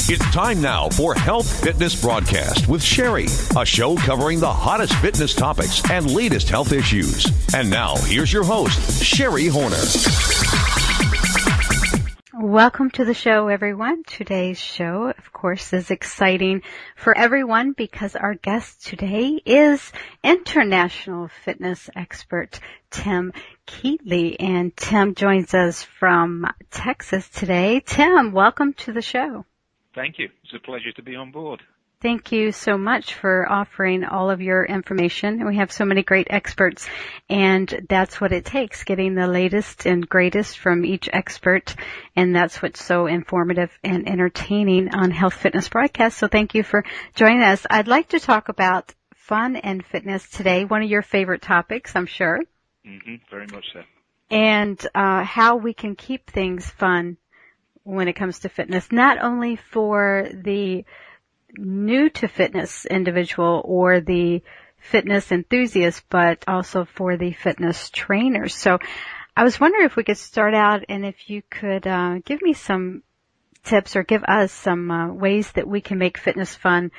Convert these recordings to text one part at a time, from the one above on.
It's time now for Health Fitness Broadcast with Sherri, a show covering the hottest fitness topics and latest health issues. And now, here's your host, Sherri Horner. Welcome to the show, everyone. Today's show, of course, is exciting for everyone because our guest today is international fitness expert Tim Keightly, and Tim joins us from Texas today. Tim, welcome to the show. Thank you. It's a pleasure to be on board. Thank you so much for offering all of your information. We have so many great experts, and that's what it takes, getting the latest and greatest from each expert, and that's what's so informative and entertaining on Health Fitness Broadcast. So thank you for joining us. I'd like to talk about fun and fitness today, one of your favorite topics, I'm sure. Very much so. And how we can keep things fun when it comes to fitness, not only for the new to fitness individual or the fitness enthusiast, but also for the fitness trainers. So I was wondering if we could start out and if you could give me some tips or give us some ways that we can make fitness fun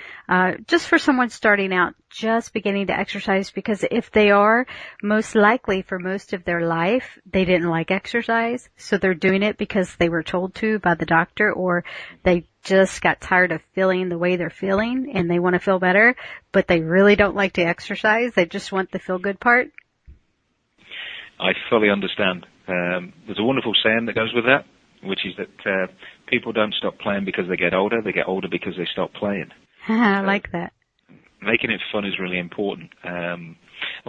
just for someone starting out, just beginning to exercise, because if they are, most likely for most of their life, they didn't like exercise, so they're doing it because they were told to by the doctor, or they just got tired of feeling the way they're feeling and they want to feel better, but they really don't like to exercise. They just want the feel-good part. I fully understand. There's a wonderful saying that goes with that, which is that people don't stop playing because they get older because they stop playing. I like that. Making it fun is really important. And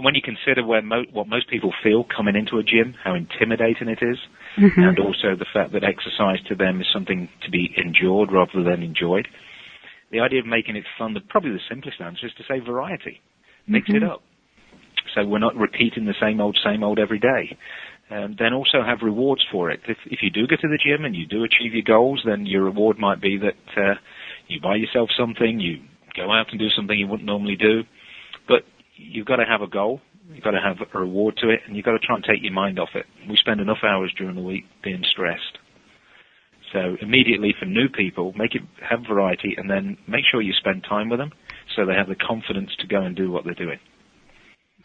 when you consider what most people feel coming into a gym, how intimidating it is, and also the fact that exercise to them is something to be endured rather than enjoyed, the idea of making it fun, probably the simplest answer is to say variety. Mix it up. So we're not repeating the same old every day. And then also have rewards for it. If you do go to the gym and you do achieve your goals, then your reward might be that you buy yourself something, you go out and do something you wouldn't normally do. But you've got to have a goal, you've got to have a reward to it, and you've got to try and take your mind off it. We spend enough hours during the week being stressed. So immediately for new people, have variety, and then make sure you spend time with them so they have the confidence to go and do what they're doing.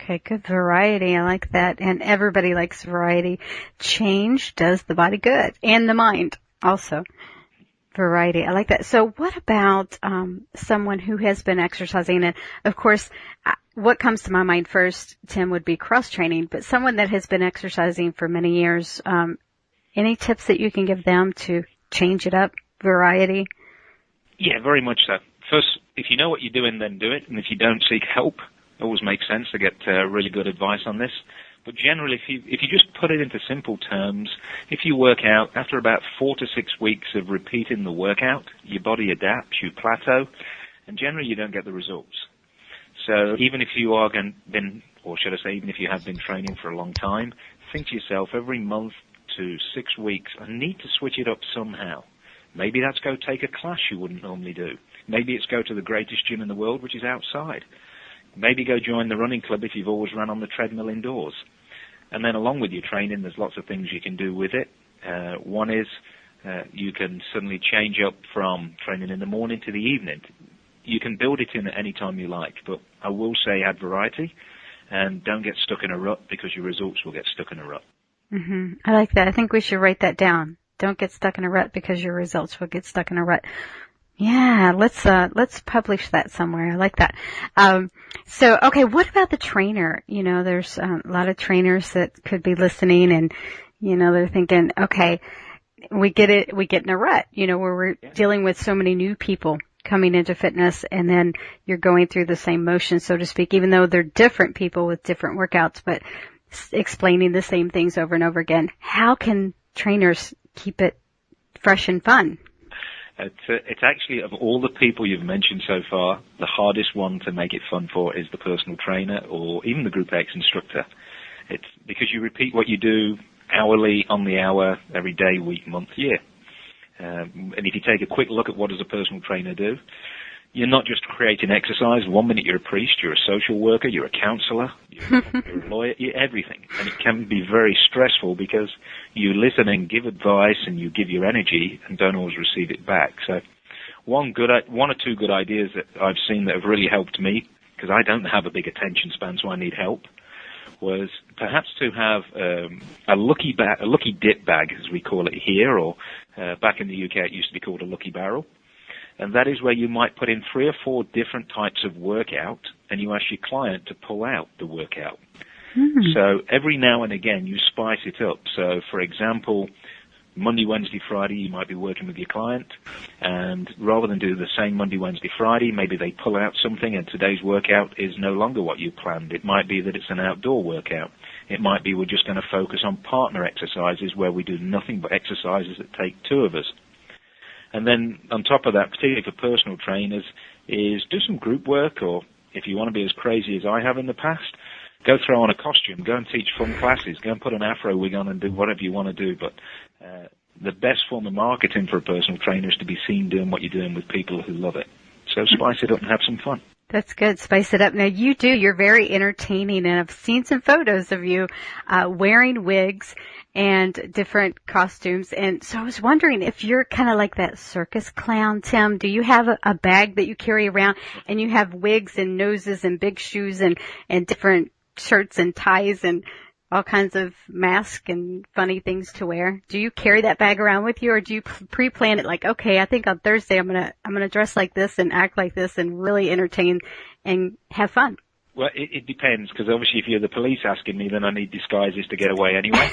Okay, good variety. I like that. And everybody likes variety. Change does the body good and the mind also. Variety. I like that. So what about someone who has been exercising? And of course, what comes to my mind first, Tim, would be cross-training. But someone that has been exercising for many years, any tips that you can give them to change it up, variety? Yeah, very much so. First, if you know what you're doing, then do it. And if you don't, seek help. It always makes sense to get really good advice on this. But generally, if you just put it into simple terms, if you work out, after about 4 to 6 weeks of repeating the workout, your body adapts, you plateau, and generally you don't get the results. So even if you are even if you have been training for a long time, think to yourself, every month to 6 weeks, I need to switch it up somehow. Maybe that's go take a class you wouldn't normally do. Maybe it's go to the greatest gym in the world, which is outside. Maybe go join the running club if you've always run on the treadmill indoors. And then along with your training, there's lots of things you can do with it. One is you can suddenly change up from training in the morning to the evening. You can build it in at any time you like, but I will say add variety and don't get stuck in a rut because your results will get stuck in a rut. I like that. I think we should write that down. Don't get stuck in a rut because your results will get stuck in a rut. Yeah, let's publish that somewhere. I like that. So, okay, what about the trainer? You know, there's a lot of trainers that could be listening and, you know, they're thinking, okay, we get in a rut, you know, where we're dealing with so many new people coming into fitness, and then you're going through the same motion, so to speak, even though they're different people with different workouts, but explaining the same things over and over again. How can trainers keep it fresh and fun? It's actually, of all the people you've mentioned so far, the hardest one to make it fun for is the personal trainer or even the Group X instructor. It's because you repeat what you do hourly, on the hour, every day, week, month, year. And if you take a quick look at what does a personal trainer do, you're not just creating exercise. 1 minute you're a priest, you're a social worker, you're a counselor, you're a lawyer, you're everything. And it can be very stressful because you listen and give advice and you give your energy and don't always receive it back. So one or two good ideas that I've seen that have really helped me, because I don't have a big attention span, so I need help, was perhaps to have a lucky dip bag, as we call it here, or back in the UK it used to be called a lucky barrel. And that is where you might put in 3 or 4 different types of workout, and you ask your client to pull out the workout. So every now and again you spice it up. So, for example, Monday, Wednesday, Friday, you might be working with your client, and rather than do the same Monday, Wednesday, Friday, maybe they pull out something, and today's workout is no longer what you planned. It might be that it's an outdoor workout. It might be we're just going to focus on partner exercises where we do nothing but exercises that take 2 of us. And then on top of that, particularly for personal trainers, is do some group work, or if you want to be as crazy as I have in the past, go throw on a costume, go and teach fun classes, go and put an afro wig on and do whatever you want to do. But the best form of marketing for a personal trainer is to be seen doing what you're doing with people who love it. So spice it up and have some fun. That's good. Spice it up. Now you're very entertaining, and I've seen some photos of you wearing wigs and different costumes. And so I was wondering if you're kind of like that circus clown, Tim. Do you have a bag that you carry around and you have wigs and noses and big shoes and different shirts and ties and all kinds of masks and funny things to wear? Do you carry that bag around with you, or do you pre-plan it like, okay, I think on Thursday I'm gonna dress like this and act like this and really entertain and have fun? Well, it depends, because obviously if you're the police asking me, then I need disguises to get away anyway.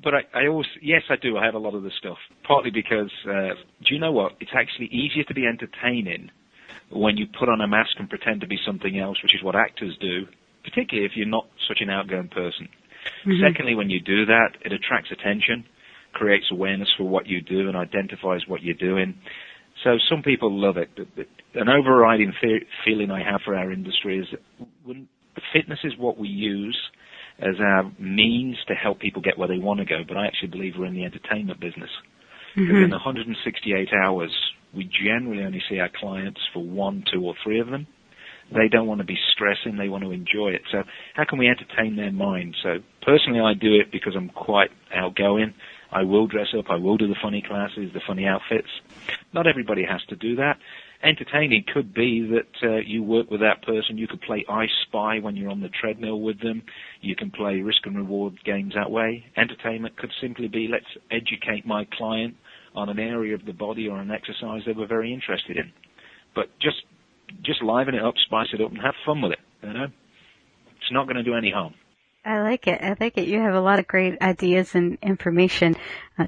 But yes, I do. I have a lot of the stuff, partly because, do you know what? It's actually easier to be entertaining when you put on a mask and pretend to be something else, which is what actors do, particularly if you're not such an outgoing person. Secondly, when you do that, it attracts attention, creates awareness for what you do, and identifies what you're doing. So some people love it. An overriding feeling I have for our industry is that fitness is what we use as our means to help people get where they want to go, but I actually believe we're in the entertainment business. Because in 168 hours, we generally only see our clients for 1, 2, or 3 of them. They don't want to be stressing, they want to enjoy it. So how can we entertain their mind? So personally I do it because I'm quite outgoing. I will dress up, I will do the funny classes, the funny outfits. Not everybody has to do that. Entertaining could be that you work with that person. You could play I Spy when you're on the treadmill with them. You can play risk and reward games that way. Entertainment could simply be, let's educate my client on an area of the body or an exercise they were very interested in. But just liven it up, spice it up, and have fun with it. You know, it's not going to do any harm. I like it. You have a lot of great ideas and information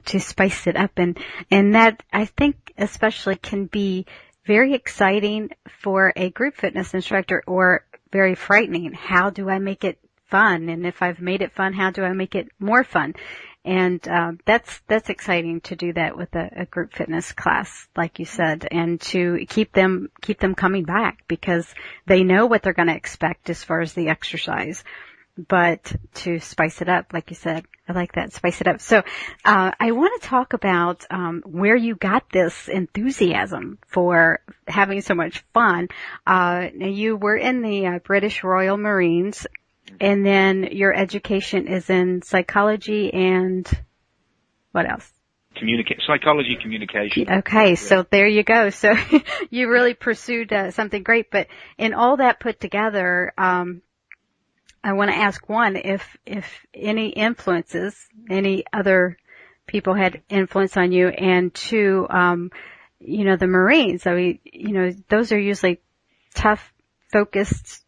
to spice it up, and that I think especially can be very exciting for a group fitness instructor, or very frightening. How do I make it fun? And if I've made it fun, how do I make it more fun? And that's exciting to do that with a group fitness class, like you said, and to keep them coming back, because they know what they're going to expect as far as the exercise. But to spice it up, like you said, I like that, spice it up. So I want to talk about where you got this enthusiasm for having so much fun. Now you were in the British Royal Marines, and then your education is in psychology and what else? Psychology, communication. Okay, so there you go. So you really pursued something great. But in all that put together, I want to ask, one, if any influences, any other people had influence on you, and two, the Marines. I mean, those are usually tough, focused,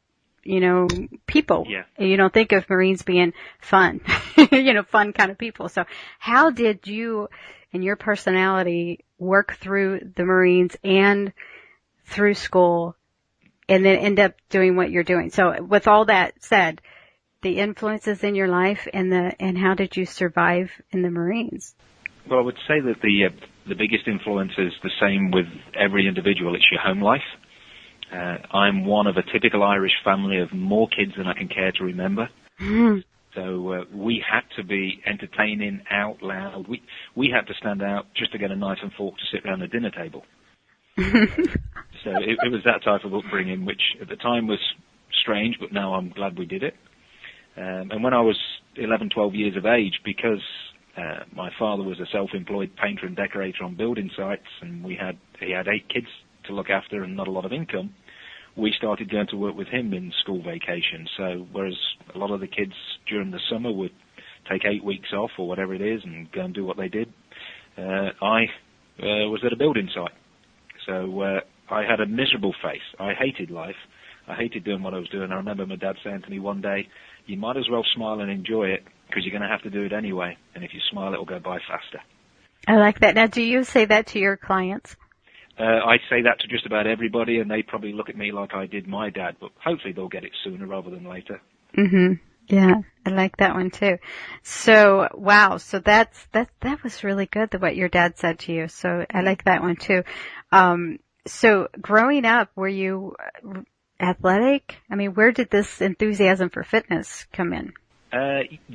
people. Yeah. You don't think of Marines being fun, fun kind of people. So how did you and your personality work through the Marines and through school, and then end up doing what you're doing? So with all that said, the influences in your life and how did you survive in the Marines? Well, I would say that the biggest influence is the same with every individual. It's your home life. I'm one of a typical Irish family of more kids than I can care to remember. So we had to be entertaining, out loud. We had to stand out just to get a knife and fork to sit around the dinner table. So it was that type of upbringing, which at the time was strange, but now I'm glad we did it. And when I was 11, 12 years of age, because My father was a self-employed painter and decorator on building sites, and he had 8 kids to look after and not a lot of income. We started going to work with him in school vacation. So whereas a lot of the kids during the summer would take 8 weeks off or whatever it is and go and do what they did, I was at a building site. So I had a miserable face. I hated life. I hated doing what I was doing. I remember my dad saying to me one day, you might as well smile and enjoy it because you're going to have to do it anyway. And if you smile, it'll go by faster. I like that. Now, do you say that to your clients? I say that to just about everybody, and they probably look at me like I did my dad, but hopefully they'll get it sooner rather than later. Mm-hmm. Yeah, I like that one too. So, wow. So that was really good, what your dad said to you. So I like that one too. So growing up, were you athletic? I mean, where did this enthusiasm for fitness come in?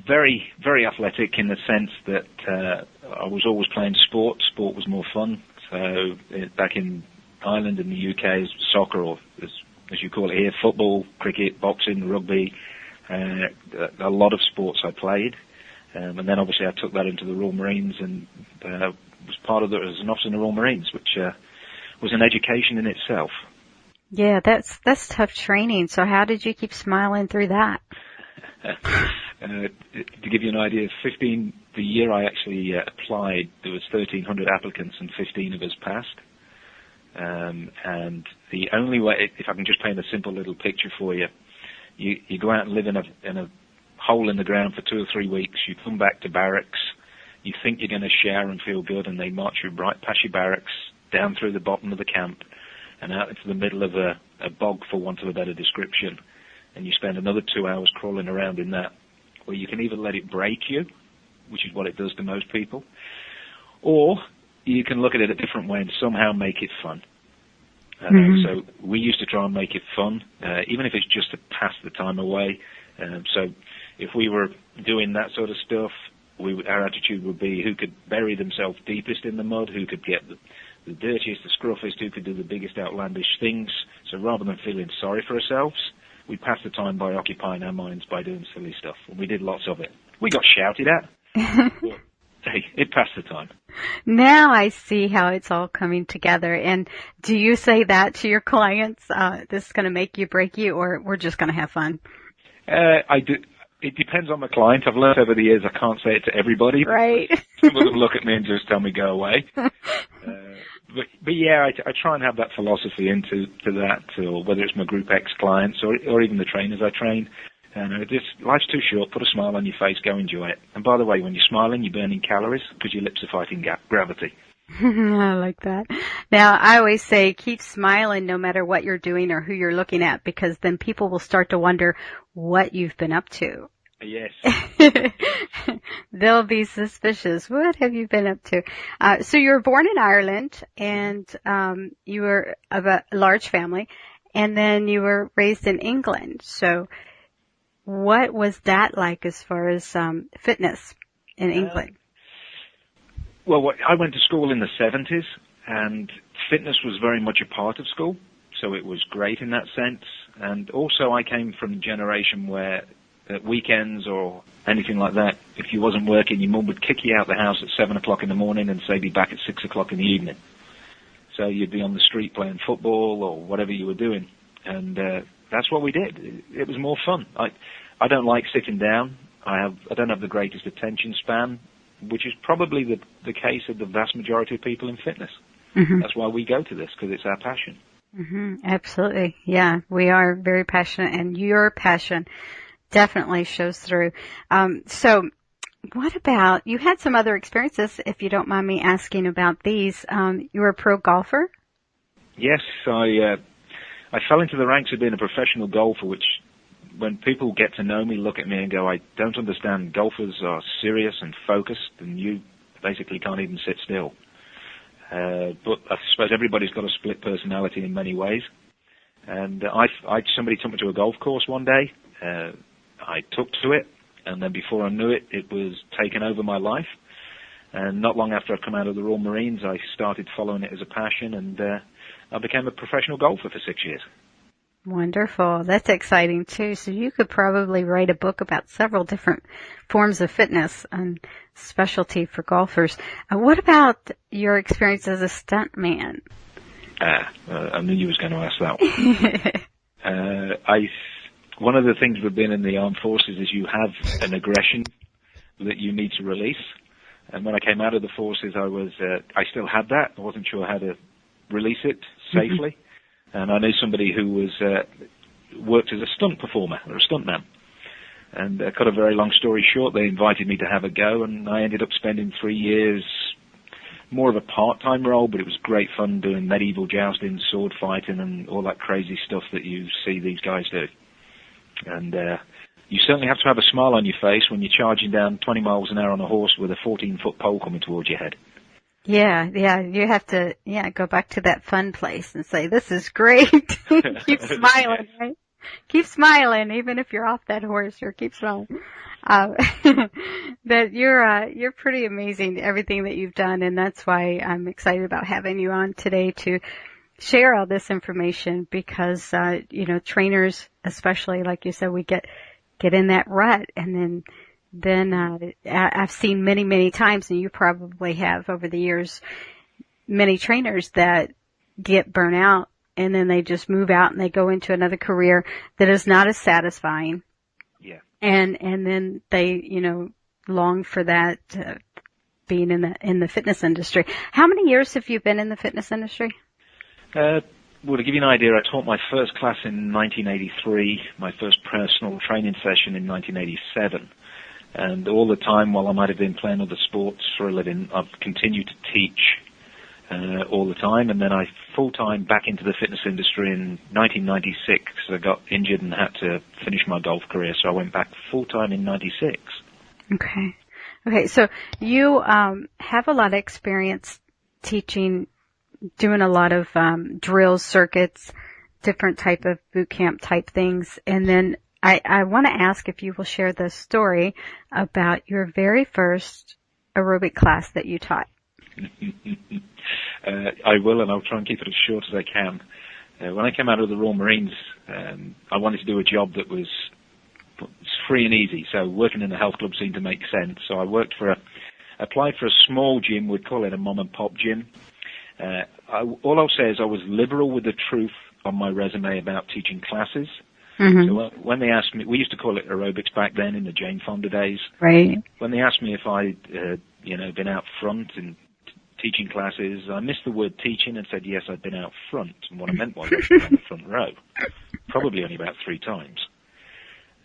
Very, very athletic in the sense that I was always playing sport. Sport was more fun. So back in Ireland in the UK, soccer, or as you call it here, football, cricket, boxing, rugby, a lot of sports I played. And then obviously I took that into the Royal Marines and was part of as an officer in the Royal Marines, which was an education in itself. Yeah, that's tough training. So how did you keep smiling through that? To give you an idea, the year I actually applied, there was 1,300 applicants and 15 of us passed. And the only way, if I can just paint a simple little picture for you, you go out and live in a hole in the ground for 2 or 3 weeks. You come back to barracks. You think you're going to shower and feel good, and they march you right past your barracks, down through the bottom of the camp, and out into the middle of a bog, for want of a better description. And you spend another 2 hours crawling around in that, where you can either let it break you, which is what it does to most people, or you can look at it a different way and somehow make it fun. So we used to try and make it fun, even if it's just to pass the time away. So if we were doing that sort of stuff, our attitude would be who could bury themselves deepest in the mud, who could get the dirtiest, the scruffiest, who could do the biggest outlandish things. So rather than feeling sorry for ourselves, we passed the time by occupying our minds by doing silly stuff. And we did lots of it. We got shouted at. But, hey, it passed the time. Now I see how it's all coming together. And do you say that to your clients? This is going to make you, break you, or we're just going to have fun? I do. It depends on the client. I've learned over the years I can't say it to everybody. Right. Some of them look at me and just tell me go away. But yeah, I try and have that philosophy into that, or whether it's my Group X clients or even the trainers I train. And life's too short. Put a smile on your face. Go enjoy it. And by the way, when you're smiling, you're burning calories because your lips are fighting gravity. I like that. Now, I always say keep smiling no matter what you're doing or who you're looking at, because then people will start to wonder what you've been up to. Yes. They'll be suspicious. What have you been up to? So you were born in Ireland, and you were of a large family, and then you were raised in England. So what was that like as far as fitness in England? Well, I went to school in the 70s, and fitness was very much a part of school, so it was great in that sense. And also I came from a generation where at weekends or anything like that, if you wasn't working, your mum would kick you out the house at 7 o'clock in the morning and say be back at 6 o'clock in the evening. So you'd be on the street playing football or whatever you were doing. And that's what we did. It was more fun. I don't like sitting down. I don't have the greatest attention span, which is probably the case of the vast majority of people in fitness. Mm-hmm. That's why we go to this, because it's our passion. Mm-hmm. Absolutely. Yeah, we are very passionate, and your passion definitely shows through. So what about, you had some other experiences, if you don't mind me asking about these. You were a pro golfer? Yes, I fell into the ranks of being a professional golfer, which when people get to know me, look at me and go, I don't understand. Golfers are serious and focused, and you basically can't even sit still. But I suppose everybody's got a split personality in many ways. And somebody took me to a golf course one day. I took to it, and then before I knew it, it was taken over my life. And not long after I come out of the Royal Marines, I started following it as a passion, and I became a professional golfer for 6 years. Wonderful. That's exciting too. So you could probably write a book about several different forms of fitness and specialty for golfers. What about your experience as a stuntman? I knew you was going to ask that one. One of the things with being in the armed forces is you have an aggression that you need to release. And when I came out of the forces, I still had that. I wasn't sure how to release it safely. And I knew somebody who was worked as a stunt performer or a stuntman. And cut a very long story short, they invited me to have a go, and I ended up spending 3 years, more of a part-time role, but it was great fun doing medieval jousting, sword fighting, and all that crazy stuff that you see these guys do. And you certainly have to have a smile on your face when you're charging down 20 miles an hour on a horse with a 14-foot pole coming towards your head. Yeah, you have to, go back to that fun place and say, this is great. Keep smiling, right? Keep smiling, even if you're off that horse, or keep smiling. But you're pretty amazing, everything that you've done, and that's why I'm excited about having you on today to share all this information, because, trainers, especially, like you said, we get in that rut, and then I've seen many, many times, and you probably have over the years, many trainers that get burnt out, and then they just move out and they go into another career that is not as satisfying. Yeah. And then they, long for that, being in the fitness industry. How many years have you been in the fitness industry? Well, to give you an idea, I taught my first class in 1983, my first personal training session in 1987. And all the time, while I might have been playing other sports for a living, I've continued to teach all the time. And then I full-time back into the fitness industry in 1996. I got injured and had to finish my golf career, so I went back full-time in 96. Okay, so you have a lot of experience teaching, doing a lot of drills, circuits, different type of boot camp type things. And then I want to ask if you will share the story about your very first aerobic class that you taught. I will, and I'll try and keep it as short as I can. When I came out of the Royal Marines, I wanted to do a job that was free and easy, so working in the health club seemed to make sense. So I applied for a small gym, we'd call it a mom and pop gym. All I'll say is I was liberal with the truth on my resume about teaching classes. Mm-hmm. So when they asked me, we used to call it aerobics back then in the Jane Fonda days. Right. When they asked me if I'd, been out front and teaching classes, I missed the word teaching and said, yes, I'd been out front. And what I meant was I'd been on the front row. Probably only about 3 times.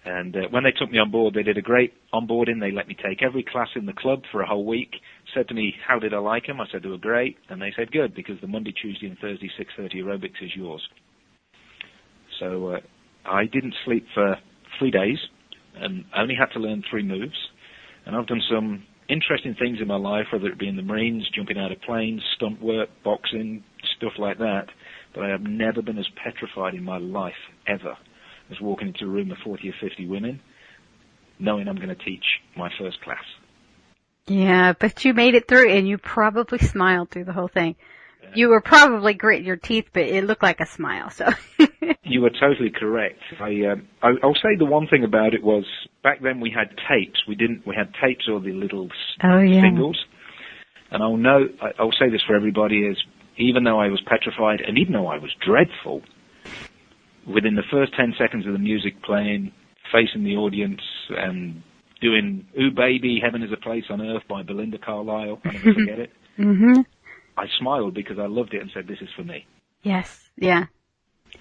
And when they took me on board, they did a great onboarding. They let me take every class in the club for a whole week. Said to me, how did I like them? I said, they were great. And they said, good, because the Monday, Tuesday, and Thursday 6:30 aerobics is yours. So I didn't sleep for 3 days and only had to learn 3 moves. And I've done some interesting things in my life, whether it be in the Marines, jumping out of planes, stunt work, boxing, stuff like that. But I have never been as petrified in my life, ever, as walking into a room of 40 or 50 women, knowing I'm going to teach my first class. Yeah, but you made it through, and you probably smiled through the whole thing. You were probably gritting your teeth, but it looked like a smile. So you were totally correct. I'll say the one thing about it was back then we had tapes. We had tapes or the little singles. And I'll say this for everybody is, even though I was petrified and even though I was dreadful, within the first 10 seconds of the music playing, facing the audience and doing "Ooh Baby, Heaven is a Place on Earth" by Belinda Carlisle, I'll never forget it. Mm-hmm. I smiled because I loved it and said, this is for me. Yes, yeah.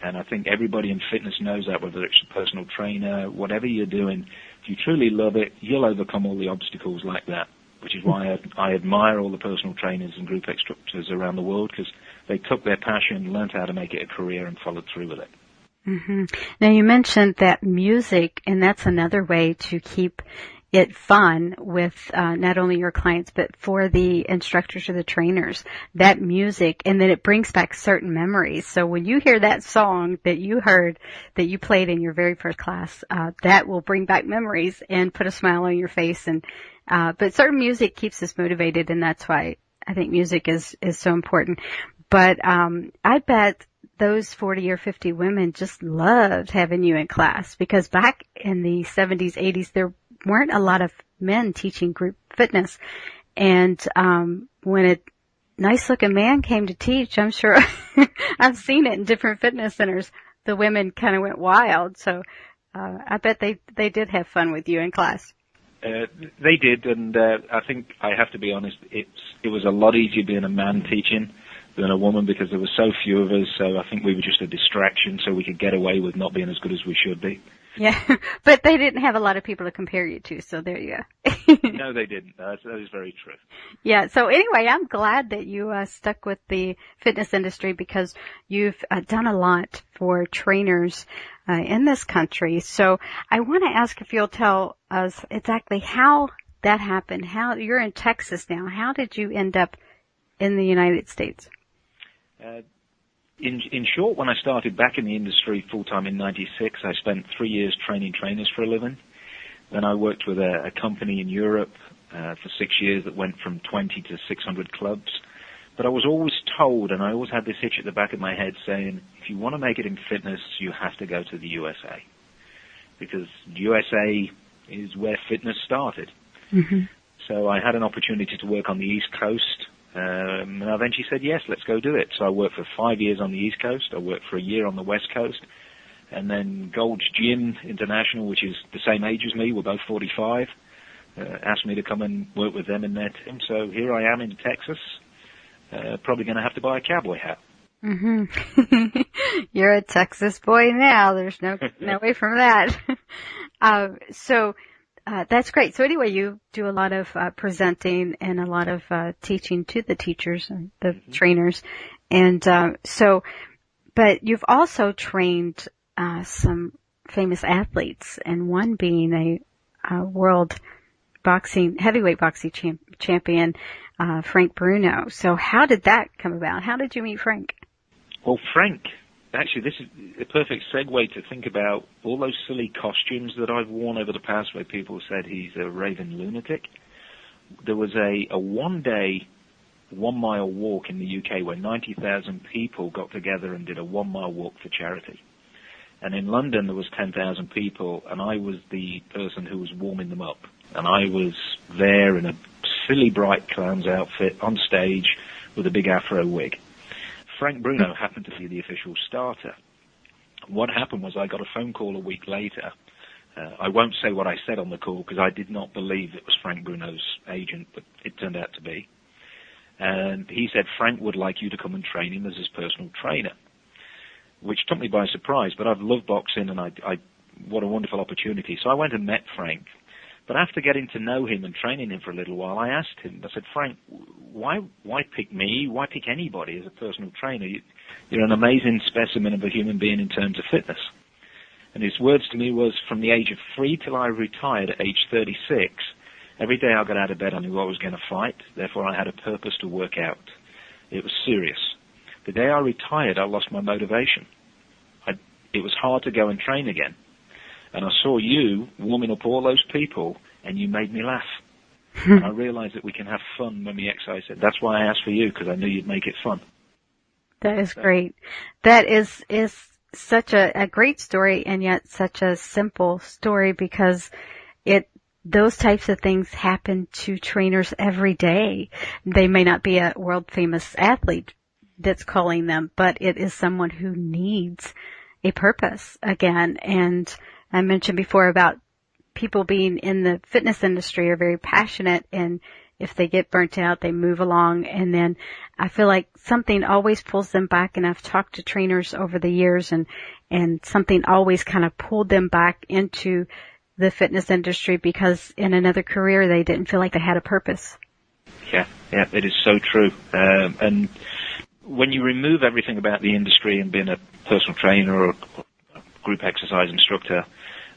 And I think everybody in fitness knows that, whether it's a personal trainer, whatever you're doing, if you truly love it, you'll overcome all the obstacles like that, which is why I admire all the personal trainers and group instructors around the world, because they took their passion, learned how to make it a career, and followed through with it. Mm-hmm. Now, you mentioned that music, and that's another way to keep it fun with not only your clients, but for the instructors or the trainers, that music, and then it brings back certain memories. So when you hear that song that you heard, that you played in your very first class, that will bring back memories and put a smile on your face. And but certain music keeps us motivated, and that's why I think music is so important. But I bet those 40 or 50 women just loved having you in class, because back in the 70s, 80s, there weren't a lot of men teaching group fitness. And when a nice-looking man came to teach, I'm sure I've seen it in different fitness centers, the women kind of went wild. So I bet they did have fun with you in class. They did, and I think I have to be honest, it was a lot easier being a man teaching than a woman because there were so few of us, so I think we were just a distraction so we could get away with not being as good as we should be. Yeah, but they didn't have a lot of people to compare you to, so there you go. No, they didn't. That is very true. Yeah, so anyway, I'm glad that you stuck with the fitness industry because you've done a lot for trainers in this country. So I want to ask if you'll tell us exactly how that happened. How you're in Texas now. How did you end up in the United States? In short, when I started back in the industry full-time in '96, I spent 3 years training trainers for a living. Then I worked with a company in Europe for 6 years that went from 20 to 600 clubs. But I was always told, and I always had this itch at the back of my head saying, if you want to make it in fitness, you have to go to the USA. Because USA is where fitness started. Mm-hmm. So I had an opportunity to work on the East Coast. And I eventually said, yes, let's go do it. So I worked for 5 years on the East Coast. I worked for a year on the West Coast. And then Gold's Gym International, which is the same age as me, we're both 45, asked me to come and work with them in their team. So here I am in Texas, probably going to have to buy a cowboy hat. Mm-hmm. You're a Texas boy now. There's no way from that. So that's great. So anyway, you do a lot of presenting and a lot of teaching to the teachers and the trainers. And but you've also trained some famous athletes, and one being a world heavyweight boxing champion, Frank Bruno. So how did that come about? How did you meet Frank? Well, Frank, actually, this is a perfect segue to think about all those silly costumes that I've worn over the past where people said he's a raving lunatic. There was a one-day, 1 mile walk in the UK where 90,000 people got together and did a 1 mile walk for charity. And in London there was 10,000 people, and I was the person who was warming them up. And I was there in a silly bright clown's outfit on stage with a big afro wig. Frank Bruno happened to be the official starter. What happened was I got a phone call a week later. I won't say what I said on the call because I did not believe it was Frank Bruno's agent, but it turned out to be. And he said, Frank would like you to come and train him as his personal trainer, which took me by surprise. But I've loved boxing, and what a wonderful opportunity. So I went and met Frank. But after getting to know him and training him for a little while, I asked him, I said, Frank, why pick me? Why pick anybody as a personal trainer? You're an amazing specimen of a human being in terms of fitness. And his words to me was, from the age of 3 till I retired at age 36, every day I got out of bed, I knew I was going to fight. Therefore, I had a purpose to work out. It was serious. The day I retired, I lost my motivation. It was hard to go and train again. And I saw you warming up all those people, and you made me laugh. And I realized that we can have fun when we exercise. That's why I asked for you, because I knew you'd make it fun. That is great. That is such a great story, and yet such a simple story, because those types of things happen to trainers every day. They may not be a world famous athlete that's calling them, but it is someone who needs a purpose again. And I mentioned before about people being in the fitness industry are very passionate, and if they get burnt out, they move along. And then I feel like something always pulls them back. And I've talked to trainers over the years, and something always kind of pulled them back into the fitness industry because in another career they didn't feel like they had a purpose. Yeah, it is so true. And when you remove everything about the industry and being a personal trainer or a group exercise instructor,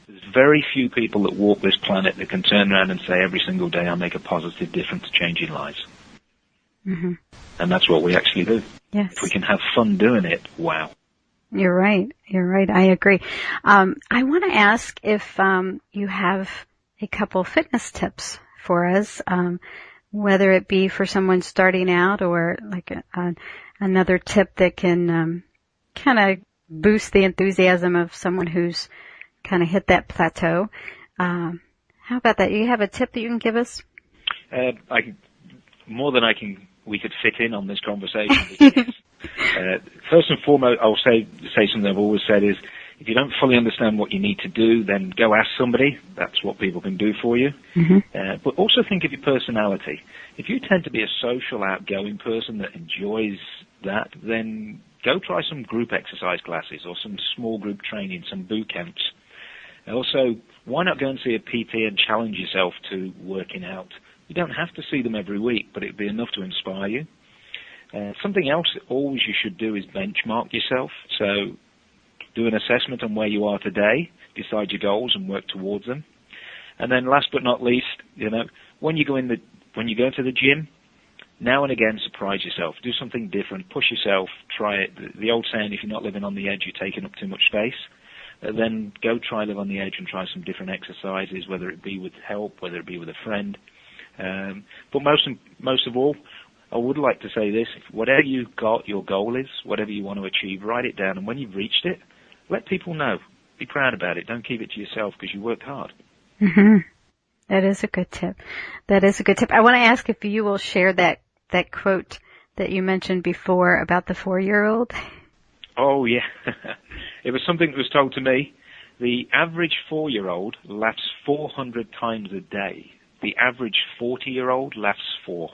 there's very few people that walk this planet that can turn around and say every single day I make a positive difference changing lives. Mm-hmm. And that's what we actually do. Yes. If we can have fun doing it, wow. You're right. I agree. I want to ask if you have a couple fitness tips for us, whether it be for someone starting out or like another tip that can kind of boost the enthusiasm of someone who's kind of hit that plateau. How How about that? You have a tip that you can give us? More than we could fit in on this conversation. First and foremost, I'll say something I've always said is, if you don't fully understand what you need to do, then go ask somebody. That's what people can do for you. Mm-hmm. But also think of your personality. If you tend to be a social, outgoing person that enjoys that, then go try some group exercise classes or some small group training, some boot camps. Also, why not go and see a PT and challenge yourself to working out? You don't have to see them every week, but it'd be enough to inspire you. Something else that always you should do is benchmark yourself. So do an assessment on where you are today, decide your goals and work towards them. And then last but not least, when you go to the gym, now and again surprise yourself. Do something different, push yourself, try it. The old saying, if you're not living on the edge, you're taking up too much space. Then go try live on the edge and try some different exercises, whether it be with help, whether it be with a friend. But most of all, I would like to say this: whatever you've got, your goal is, whatever you want to achieve, write it down, and when you've reached it, let people know. Be proud about it. Don't keep it to yourself because you worked hard. Mm-hmm. That is a good tip. I want to ask if you will share that quote that you mentioned before about the 4-year-old. Oh, yeah. It was something that was told to me. The average 4-year-old laughs 400 times a day. The average 40-year-old laughs 4.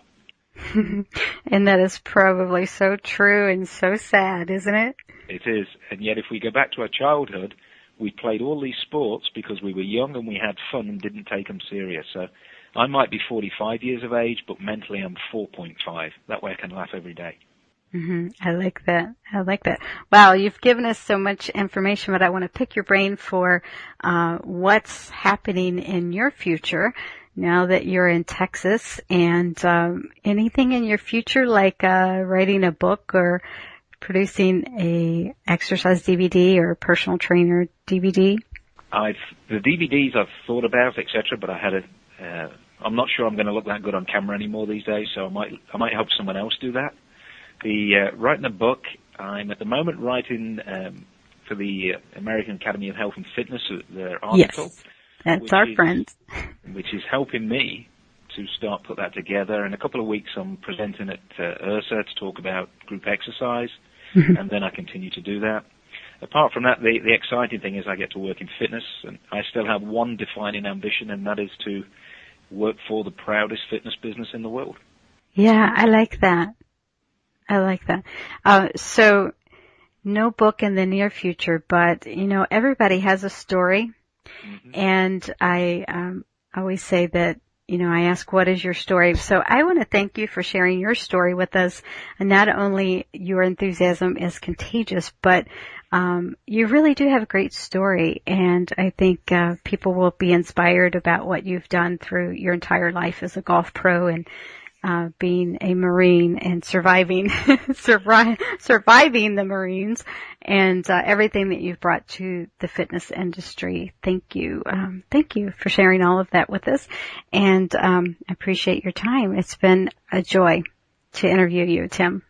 And that is probably so true and so sad, isn't it? It is. And yet if we go back to our childhood, we played all these sports because we were young and we had fun and didn't take them serious. So I might be 45 years of age, but mentally I'm 4.5. That way I can laugh every day. Mm-hmm. I like that. Wow, you've given us so much information, but I want to pick your brain for what's happening in your future now that you're in Texas, and anything in your future like writing a book or producing a exercise DVD or a personal trainer DVD? The DVDs I've thought about, etc., but I'm not sure I'm going to look that good on camera anymore these days, so I might help someone else do that. Writing a book, I'm at the moment writing for the American Academy of Health and Fitness, their article. Yes, that's our friend. Which is helping me to start put that together. In a couple of weeks I'm presenting at IRSA to talk about group exercise, and then I continue to do that. Apart from that, the exciting thing is I get to work in fitness, and I still have one defining ambition, and that is to work for the proudest fitness business in the world. Yeah, I like that. So no book in the near future, but everybody has a story. Mm-hmm. And I always say that, I ask, what is your story? So I want to thank you for sharing your story with us. And not only your enthusiasm is contagious, but you really do have a great story. And I think people will be inspired about what you've done through your entire life as a golf pro and being a Marine and surviving the Marines and everything that you've brought to the fitness industry. Thank you. Thank you for sharing all of that with us, and I appreciate your time. It's been a joy to interview you, Tim.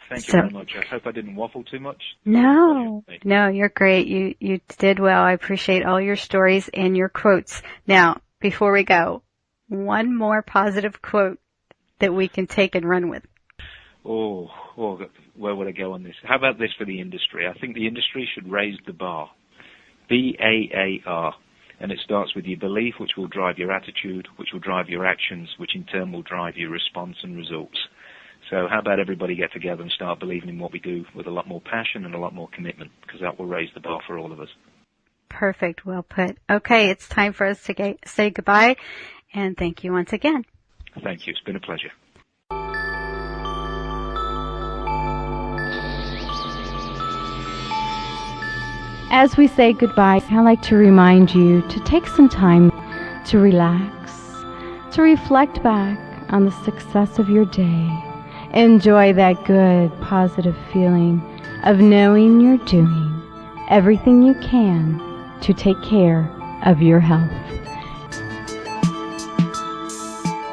Thank you very much. I hope I didn't waffle too much. No, you're great. You did well. I appreciate all your stories and your quotes. Now, before we go, one more positive quote that we can take and run with. Oh, where would I go on this? How about this for the industry? I think the industry should raise the bar. BAAR. And it starts with your belief, which will drive your attitude, which will drive your actions, which in turn will drive your response and results. So how about everybody get together and start believing in what we do with a lot more passion and a lot more commitment, because that will raise the bar for all of us. Perfect. Well put. Okay, it's time for us to say goodbye, and thank you once again. Thank you. It's been a pleasure. As we say goodbye, I'd like to remind you to take some time to relax, to reflect back on the success of your day. Enjoy that good, positive feeling of knowing you're doing everything you can to take care of your health.